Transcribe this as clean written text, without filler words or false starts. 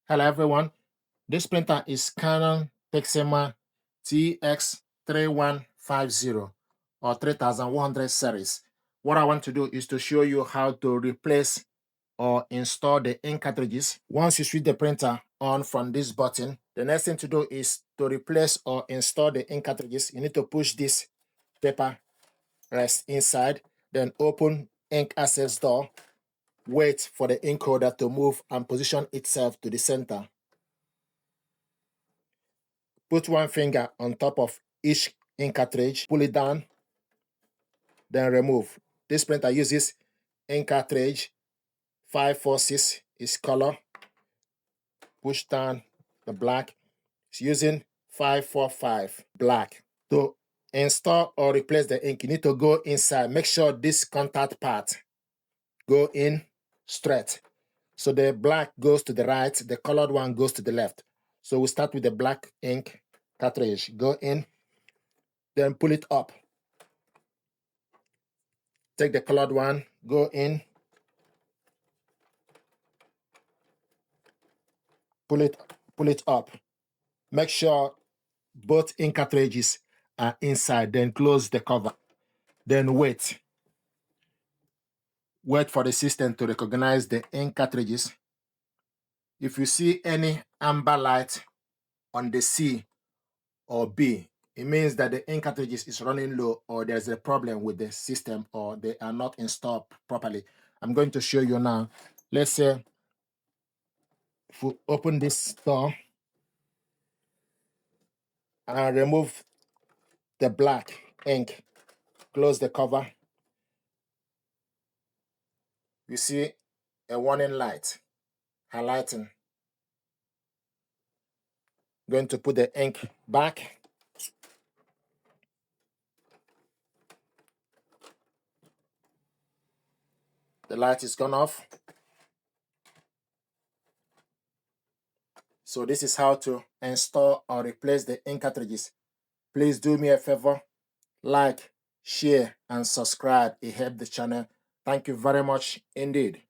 Hello everyone, this printer is Canon Pixma TS3150 or 3100 series. What I want to do is to show you how to replace or install the ink cartridges. Once you switch the printer on from this button, the next thing to do is to replace or install the ink cartridges. You need to push this paper rest inside, then open ink access door, wait for the ink holder to move and position itself to the center. Put one finger on top of each ink cartridge, pull it down, then remove. This printer uses ink cartridge 546 is color. Push down the black. It's using 545 black. To install or replace the ink, you need to go inside. Make sure this contact part go in straight. So the black goes to the right, the colored one goes to the left. So we start with the black ink cartridge. Go in, then pull it up. Take the colored one, go in, pull it up. Make sure both ink cartridges are inside, then close the cover. Then wait. Wait for the system to recognize the ink cartridges. If you see any amber light on the C or B, it means that the ink cartridges is running low or there's a problem with the system or they are not installed properly. I'm going to show you now. Let's say if we open this door and remove the black ink, close the cover, you see a warning light highlighting. Going to put the ink back. The light is gone off. So this is how to install or replace the ink cartridges. Please do me a favor, like, share, and subscribe. It helps the channel. Thank you very much indeed.